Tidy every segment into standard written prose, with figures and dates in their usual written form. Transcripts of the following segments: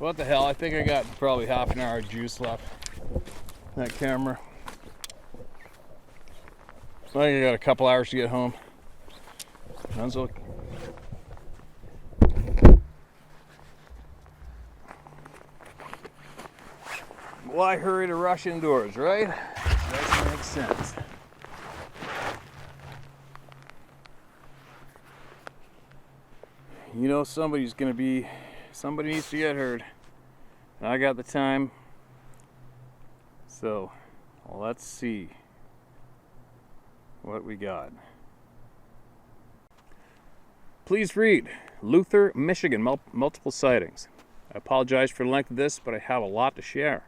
What the hell, I think I got probably half an hour of juice left. That camera. I think I got a couple hours to get home. Why hurry to rush indoors, right? That makes sense. You know somebody needs to get hurt. And I got the time. So, let's see what we got. Please read Luther, Michigan, multiple sightings. I apologize for the length of this, but I have a lot to share.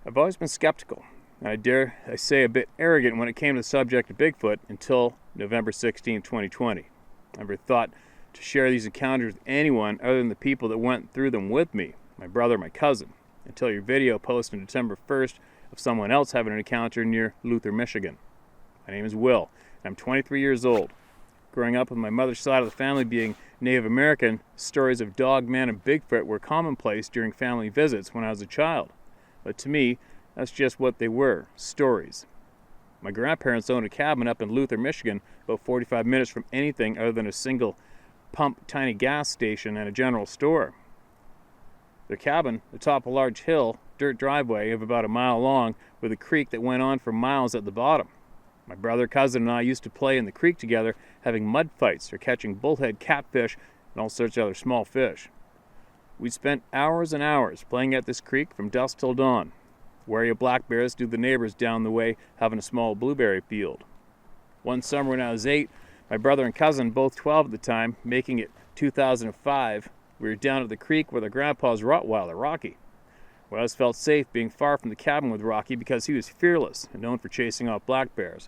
I've always been skeptical, and I dare I say a bit arrogant when it came to the subject of Bigfoot until November 16, 2020. I never thought to share these encounters with anyone other than the people that went through them with me, my brother, my cousin, until your video posted on December 1st of someone else having an encounter near Luther, Michigan. My name is Will, and I'm 23 years old. Growing up with my mother's side of the family being Native American, stories of dog, man, and Bigfoot were commonplace during family visits when I was a child. But to me, that's just what they were, stories. My grandparents owned a cabin up in Luther, Michigan, about 45 minutes from anything other than a single pump tiny gas station and a general store. Their cabin, atop a large hill, dirt driveway of about a mile long with a creek that went on for miles at the bottom. My brother, cousin, and I used to play in the creek together, having mud fights or catching bullhead catfish and all sorts of other small fish. We spent hours and hours playing at this creek from dusk till dawn. Wary of black bears due the neighbors down the way having a small blueberry field. One summer when I was 8, my brother and cousin, both 12 at the time, making it 2005, we were down at the creek with our grandpa's Rottweiler, Rocky. We always felt safe being far from the cabin with Rocky because he was fearless and known for chasing off black bears.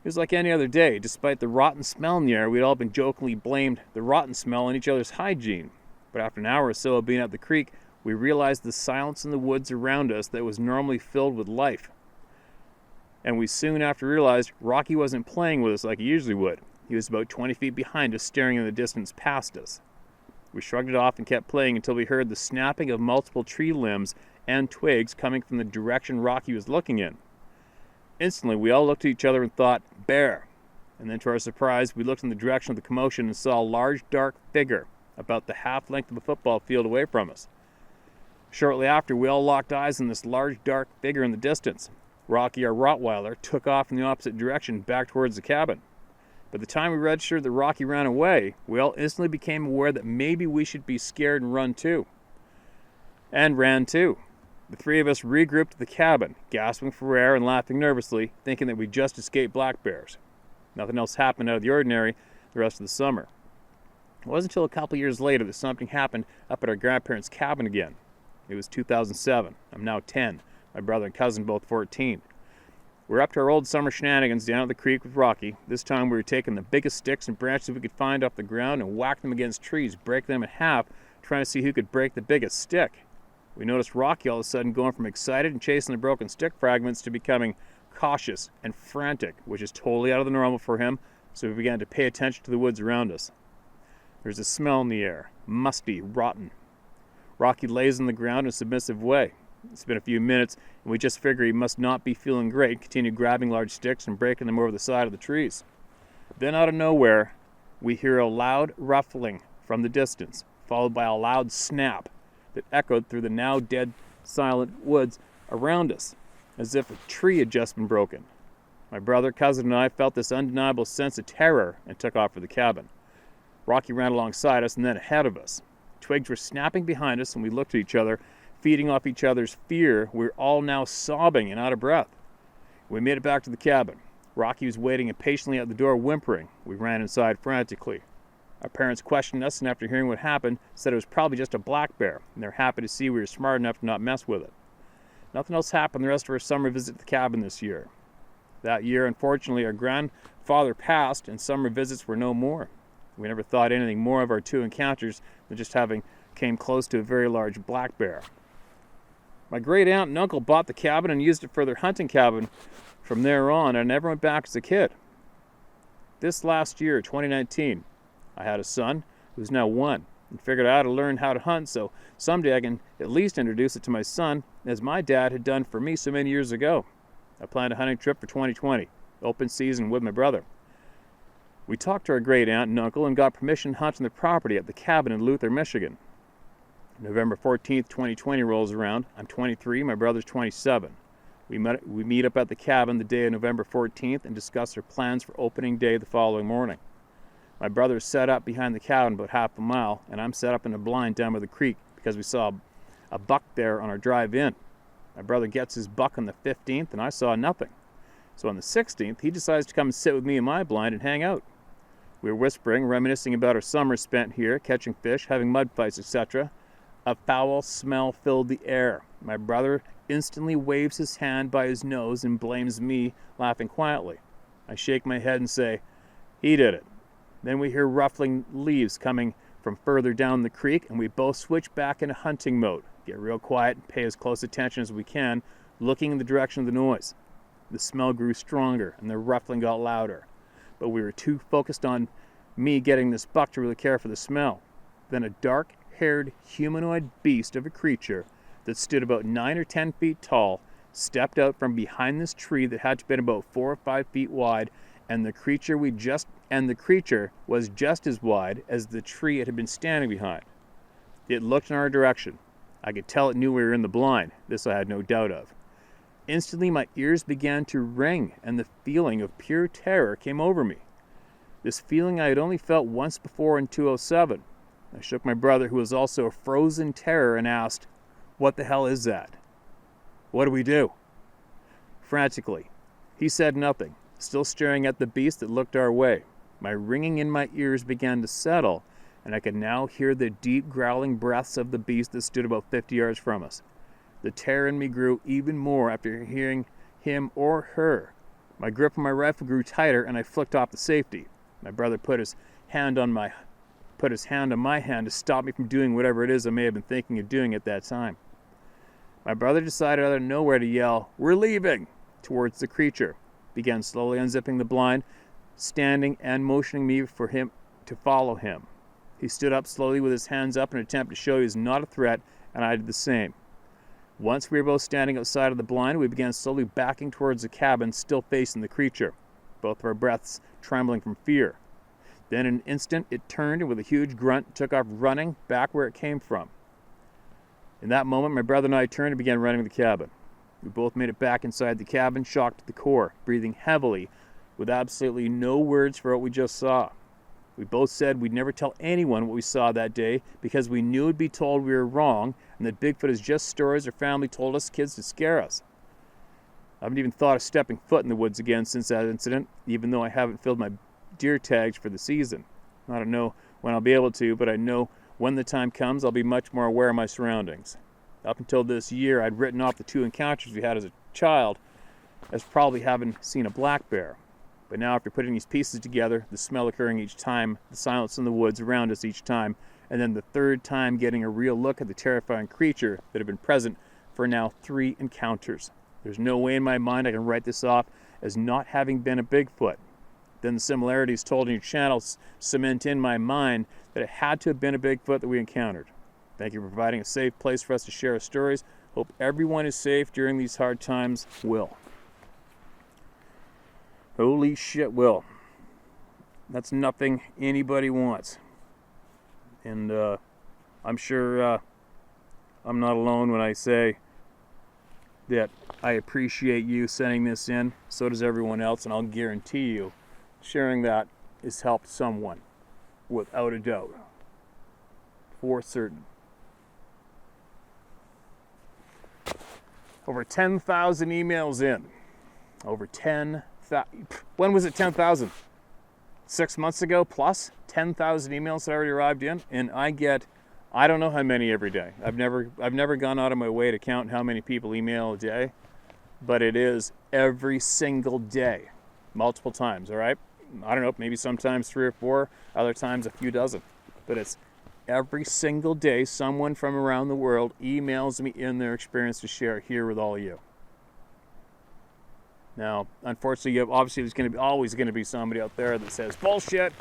It was like any other day. Despite the rotten smell in the air, we'd all been jokingly blamed the rotten smell on each other's hygiene. But after an hour or so of being at the creek, we realized the silence in the woods around us that was normally filled with life. And we soon after realized Rocky wasn't playing with us like he usually would. He was about 20 feet behind us, staring in the distance past us. We shrugged it off and kept playing until we heard the snapping of multiple tree limbs and twigs coming from the direction Rocky was looking in. Instantly, we all looked at each other and thought, bear. And then to our surprise, we looked in the direction of the commotion and saw a large dark figure about the half length of a football field away from us. Shortly after, we all locked eyes on this large dark figure in the distance. Rocky, our Rottweiler, took off in the opposite direction back towards the cabin. By the time we registered that Rocky ran away, we all instantly became aware that maybe we should be scared and run too. And ran too. The three of us regrouped at the cabin, gasping for air and laughing nervously, thinking that we just escaped black bears. Nothing else happened out of the ordinary the rest of the summer. It wasn't until a couple years later that something happened up at our grandparents' cabin again. It was 2007. I'm now 10. My brother and cousin both 14. We're up to our old summer shenanigans down at the creek with Rocky. This time we were taking the biggest sticks and branches we could find off the ground and whack them against trees, break them in half, trying to see who could break the biggest stick. We noticed Rocky all of a sudden going from excited and chasing the broken stick fragments to becoming cautious and frantic, which is totally out of the normal for him, so we began to pay attention to the woods around us. There's a smell in the air, musty, rotten. Rocky lays on the ground in a submissive way. It's been a few minutes, and we just figure he must not be feeling great, continue grabbing large sticks and breaking them over the side of the trees. Then out of nowhere, we hear a loud ruffling from the distance, followed by a loud snap that echoed through the now dead, silent woods around us, as if a tree had just been broken. My brother, cousin, and I felt this undeniable sense of terror and took off for the cabin. Rocky ran alongside us and then ahead of us. Twigs were snapping behind us, and we looked at each other, feeding off each other's fear. We were all now sobbing and out of breath. We made it back to the cabin. Rocky was waiting impatiently at the door, whimpering. We ran inside frantically. Our parents questioned us, and after hearing what happened, said it was probably just a black bear, and they're happy to see we were smart enough to not mess with it. Nothing else happened the rest of our summer visit to the cabin this year. That year, unfortunately, our grandfather passed, and summer visits were no more. We never thought anything more of our two encounters than just having came close to a very large black bear. My great aunt and uncle bought the cabin and used it for their hunting cabin from there on, and I never went back as a kid. This last year, 2019, I had a son who's now 1. and figured out how to learn how to hunt so someday I can at least introduce it to my son, as my dad had done for me so many years ago. I planned a hunting trip for 2020, open season with my brother. We talked to our great aunt and uncle and got permission to hunt on their property at the cabin in Luther, Michigan. November 14th, 2020 rolls around. I'm 23, my brother's 27. We meet up at the cabin the day of November 14th and discuss our plans for opening day the following morning. My brother is set up behind the cabin about half a mile, and I'm set up in a blind down by the creek because we saw a buck there on our drive in. My brother gets his buck on the 15th, and I saw nothing. So on the 16th, he decides to come and sit with me in my blind and hang out. We were whispering, reminiscing about our summer spent here, catching fish, having mud fights, etc. A foul smell filled the air. My brother instantly waves his hand by his nose and blames me, laughing quietly. I shake my head and say, "He did it." Then we hear ruffling leaves coming from further down the creek, and we both switch back into hunting mode, get real quiet and pay as close attention as we can, looking in the direction of the noise. The smell grew stronger and the ruffling got louder, but we were too focused on me getting this buck to really care for the smell. Then a dark-haired humanoid beast of a creature that stood about 9 or 10 feet tall stepped out from behind this tree that had to have been about 4 or 5 feet wide, and the creature was just as wide as the tree it had been standing behind. It looked in our direction. I could tell it knew we were in the blind. This I had no doubt of. Instantly my ears began to ring, and the feeling of pure terror came over me. This feeling I had only felt once before in 2007. I shook my brother, who was also a frozen terror, and asked, "What the hell is that? What do we do?" Frantically, he said nothing, still staring at the beast that looked our way. My ringing in my ears began to settle, and I could now hear the deep growling breaths of the beast that stood about 50 yards from us. The terror in me grew even more after hearing him or her. My grip on my rifle grew tighter, and I flicked off the safety. My brother put his hand on my hand to stop me from doing whatever it is I may have been thinking of doing at that time. My brother decided out of nowhere to yell, "We're leaving!" towards the creature, began slowly unzipping the blind, standing and motioning me for him to follow him. He stood up slowly with his hands up in an attempt to show he was not a threat, and I did the same. Once we were both standing outside of the blind, we began slowly backing towards the cabin, still facing the creature, both of our breaths trembling from fear. Then in an instant, it turned and with a huge grunt took off running back where it came from. In that moment, my brother and I turned and began running to the cabin. We both made it back inside the cabin, shocked to the core, breathing heavily, with absolutely no words for what we just saw. We both said we'd never tell anyone what we saw that day because we knew we'd be told we were wrong and that Bigfoot is just stories our family told us kids to scare us. I haven't even thought of stepping foot in the woods again since that incident, even though I haven't filled my deer tags for the season. I don't know when I'll be able to, but I know when the time comes I'll be much more aware of my surroundings. Up until this year, I'd written off the 2 encounters we had as a child as probably having seen a black bear. But now after putting these pieces together, the smell occurring each time, the silence in the woods around us each time, and then the third time getting a real look at the terrifying creature that had been present for now 3 encounters. There's no way in my mind I can write this off as not having been a Bigfoot. Then the similarities told in your channels cement in my mind that it had to have been a Bigfoot that we encountered. Thank you for providing a safe place for us to share our stories. Hope everyone is safe during these hard times. Will. Holy shit, Will. That's nothing anybody wants. And I'm sure I'm not alone when I say that I appreciate you sending this in. So does everyone else, and I'll guarantee you sharing that has helped someone, without a doubt, for certain. Over 10,000 emails in. Over 10,000. When was it 10,000? 6 months ago plus 10,000 emails that already arrived in, and I get I don't know how many every day. I've never gone out of my way to count how many people email a day, but it is every single day, multiple times. All right, I don't know, maybe sometimes 3 or 4, other times a few dozen, but it's every single day someone from around the world emails me in their experience to share here with all of you. Now, unfortunately, obviously there's always going to be somebody out there that says bullshit.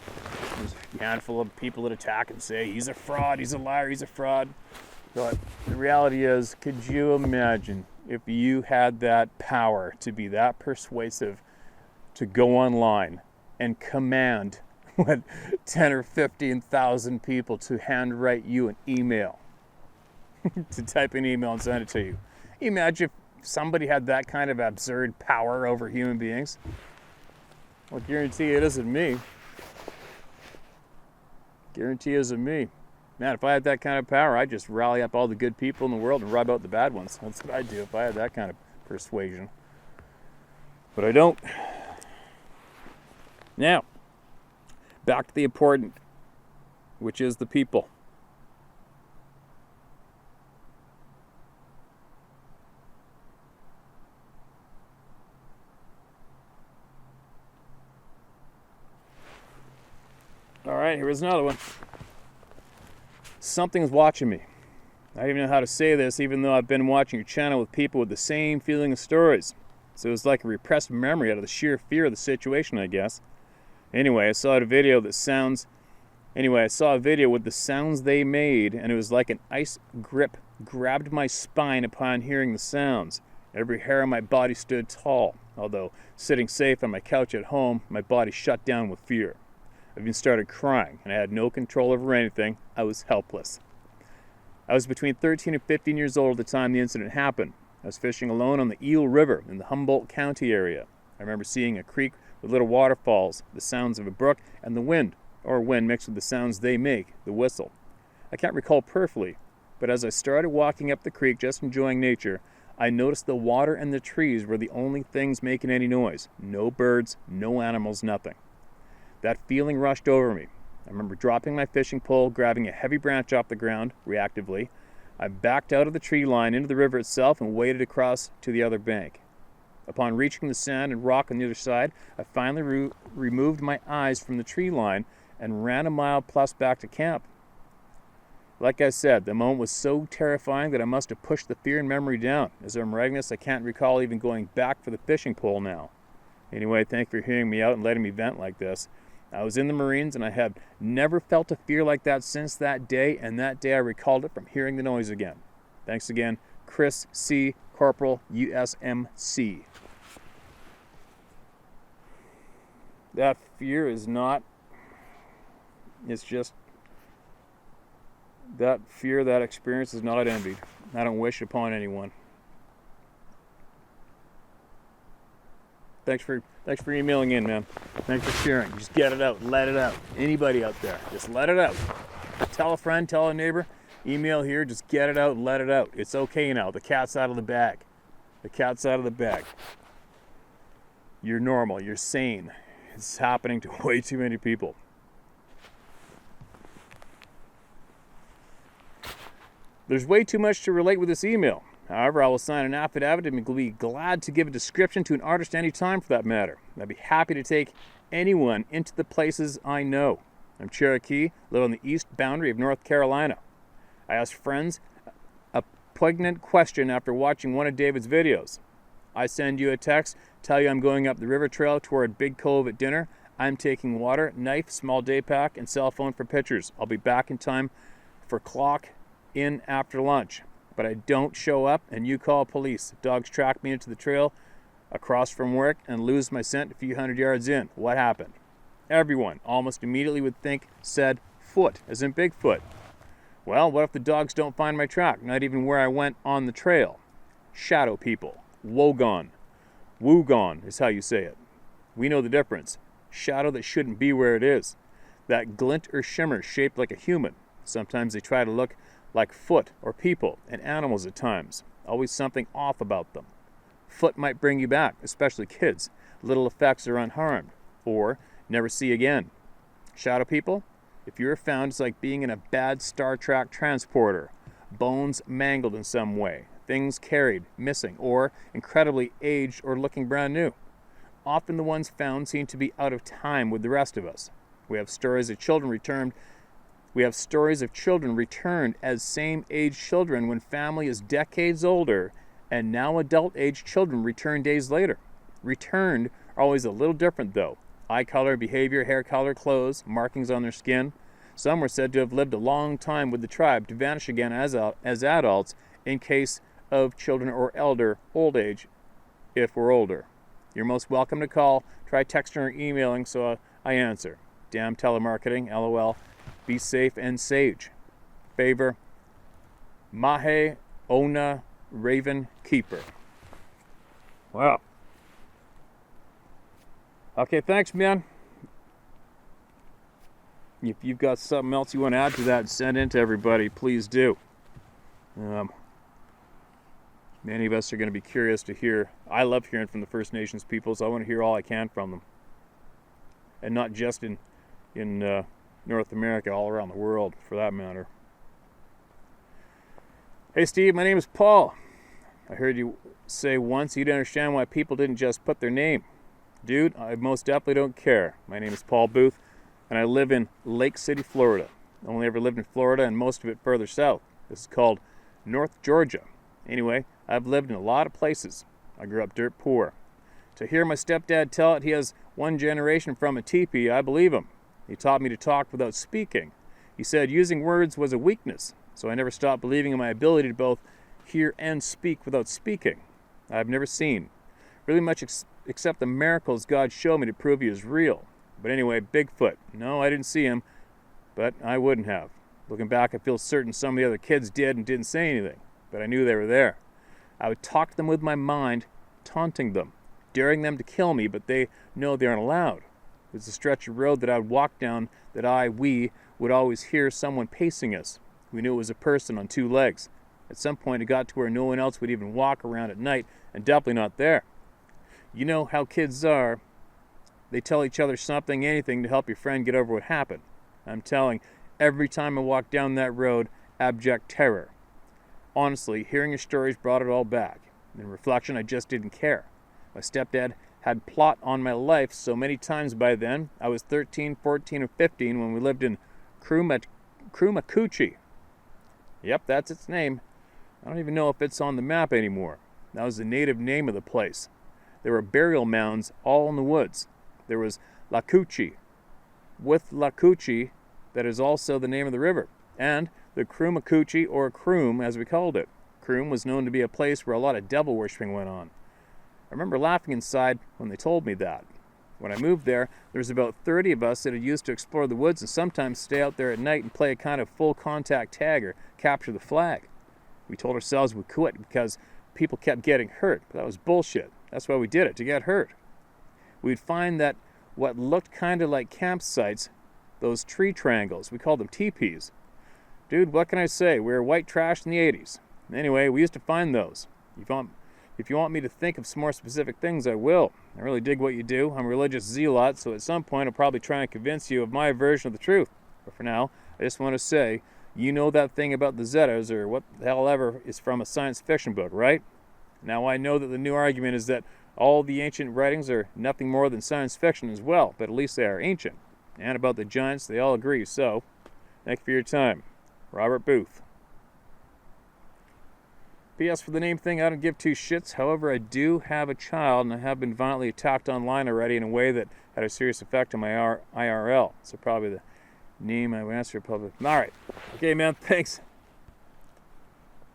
There's a handful of people that attack and say he's a fraud, he's a liar, he's a fraud. But the reality is, could you imagine if you had that power to be that persuasive, to go online and command 10 or 15,000 people to handwrite you an email, to type an email and send it to you? Imagine if somebody had that kind of absurd power over human beings. Well, guarantee it isn't me. Guarantee it isn't me. Man, if I had that kind of power, I'd just rally up all the good people in the world and rub out the bad ones. That's what I'd do if I had that kind of persuasion. But I don't. Now, back to the important, which is the people. All right, here's another one. Something's watching me. I don't even know how to say this, even though I've been watching your channel with people with the same feeling of stories. So it was like a repressed memory out of the sheer fear of the situation, I guess. Anyway, I saw a video with the sounds they made, and it was like an ice grip grabbed my spine upon hearing the sounds. Every hair on my body stood tall, although sitting safe on my couch at home, my body shut down with fear. I even started crying, and I had no control over anything. I was helpless. I was between 13 and 15 years old at the time the incident happened. I was fishing alone on the Eel River in the Humboldt County area. I remember seeing a creek with little waterfalls, the sounds of a brook, and the wind mixed with the sounds they make, the whistle. I can't recall perfectly, but as I started walking up the creek just enjoying nature, I noticed the water and the trees were the only things making any noise. No birds, no animals, nothing. That feeling rushed over me. I remember dropping my fishing pole, grabbing a heavy branch off the ground, reactively. I backed out of the tree line into the river itself and waded across to the other bank. Upon reaching the sand and rock on the other side, I finally removed my eyes from the tree line and ran a mile plus back to camp. Like I said, the moment was so terrifying that I must have pushed the fear and memory down. As I'm writing this, I can't recall even going back for the fishing pole now. Anyway, thank you for hearing me out and letting me vent like this. I was in the Marines, and I have never felt a fear like that since that day, and that day I recalled it from hearing the noise again. Thanks again, Chris C., Corporal, USMC. That fear is not, it's just, that fear, that experience is not envied. I don't wish upon anyone. Thanks for emailing in, man. Thanks for sharing. Just get it out. Let it out. Anybody out there, just let it out. Tell a friend, tell a neighbor. Email here, just get it out, let it out. It's okay now. The cat's out of the bag. The cat's out of the bag. You're normal. You're sane. It's happening to way too many people. There's way too much to relate with this email. However, I will sign an affidavit and be glad to give a description to an artist any time for that matter. I'd be happy to take anyone into the places I know. I'm Cherokee, live on the east boundary of North Carolina. I asked friends a poignant question after watching one of David's videos. I send you a text, tell you I'm going up the river trail toward Big Cove at dinner. I'm taking water, knife, small day pack, and cell phone for pictures. I'll be back in time for clock in after lunch. But I don't show up and you call police. Dogs track me into the trail across from work and lose my scent a few hundred yards in. What happened? Everyone almost immediately would think said foot, as in Bigfoot. Well, what if the dogs don't find my track, not even where I went on the trail? Shadow people. Wogon. Woogon is how you say it. We know the difference. Shadow that shouldn't be where it is. That glint or shimmer shaped like a human. Sometimes they try to look like foot or people and animals at times. Always something off about them. Foot might bring you back, especially kids. Little effects are unharmed. Or never see again. Shadow people? If you're found, it's like being in a bad Star Trek transporter. Bones mangled in some way. Things carried, missing, or incredibly aged or looking brand new. Often the ones found seem to be out of time with the rest of us. We have stories of children returned as same-age children when family is decades older, and now adult-age children return days later. Returned are always a little different, though. Eye color, behavior, hair color, clothes, markings on their skin. Some were said to have lived a long time with the tribe to vanish again as adults in case of children or old age, if we're older. You're most welcome to call. Try texting or emailing so I answer. Damn telemarketing, LOL. Be safe and sage. Favor, Mahe Ona Raven Keeper. Wow. Okay, thanks, man. If you've got something else you want to add to that and send in to everybody, please do. Many of us are going to be curious to hear. I love hearing from the First Nations people, so I want to hear all I can from them. And not just in North America, all around the world, for that matter. Hey, Steve, my name is Paul. I heard you say once you'd understand why people didn't just put their name. Dude, I most definitely don't care. My name is Paul Booth, and I live in Lake City, Florida. I only ever lived in Florida, and most of it further south. This is called North Georgia. Anyway, I've lived in a lot of places. I grew up dirt poor. To hear my stepdad tell it he has one generation from a teepee, I believe him. He taught me to talk without speaking. He said using words was a weakness, so I never stopped believing in my ability to both hear and speak without speaking. I've never seen really much except the miracles God showed me to prove he is real. But anyway, Bigfoot. No, I didn't see him, but I wouldn't have. Looking back, I feel certain some of the other kids did and didn't say anything, but I knew they were there. I would talk to them with my mind, taunting them, daring them to kill me, but they know they aren't allowed. It was a stretch of road that I would walk down that we would always hear someone pacing us. We knew it was a person on two legs. At some point, it got to where no one else would even walk around at night, and definitely not there. You know how kids are. They tell each other something, anything to help your friend get over what happened. I'm telling, every time I walked down that road, abject terror. Honestly, hearing your stories brought it all back. In reflection, I just didn't care. My stepdad had plot on my life so many times by then. I was 13, 14, and 15 when we lived in Krumakuchi. Yep, that's its name. I don't even know if it's on the map anymore. That was the native name of the place. There were burial mounds all in the woods. There was Lakuchi. With Lakuchi, that is also the name of the river. And the Krumakuchi, or Kroom as we called it. Kroom was known to be a place where a lot of devil worshipping went on. I remember laughing inside when they told me that. When I moved there was about 30 of us that had used to explore the woods and sometimes stay out there at night and play a kind of full contact tag or capture the flag. We told ourselves we quit because people kept getting hurt, but that was bullshit. That's why we did it, to get hurt. We'd find that what looked kind of like campsites, those tree triangles, we called them teepees. Dude, what can I say? We were white trash in the 80s. Anyway, we used to find those. If you want me to think of some more specific things, I will. I really dig what you do. I'm a religious zealot, so at some point I'll probably try and convince you of my version of the truth. But for now, I just want to say, you know that thing about the Zetas, or what the hell ever, is from a science fiction book, right? Now I know that the new argument is that all the ancient writings are nothing more than science fiction as well, but at least they are ancient. And about the giants, they all agree, so thank you for your time. Robert Booth. P.S. For the name thing, I don't give two shits. However, I do have a child, and I have been violently attacked online already in a way that had a serious effect on my IRL. So probably the name I would answer public. All right. Okay, man. Thanks.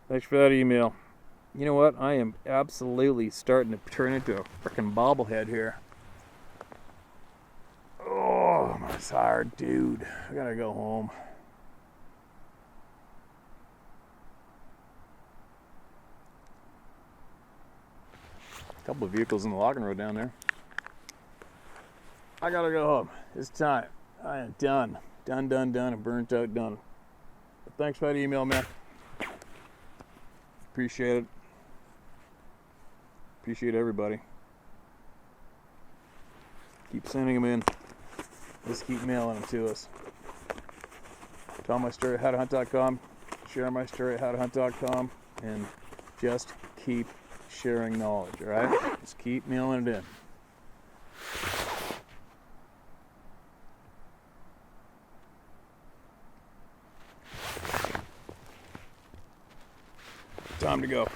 Thanks for that email. You know what? I am absolutely starting to turn into a freaking bobblehead here. Oh, I'm tired, dude. I gotta go home. A couple of vehicles in the logging road down there. I gotta go home. It's time. I am done. Done. I'm burnt out, done. But thanks for that email, man. Appreciate it. Appreciate everybody. Keep sending them in. Just keep mailing them to us. Tell my story at howtohunt.com. Share my story at howtohunt.com. And just keep sharing knowledge, alright? Just keep mailing it in. Time to go.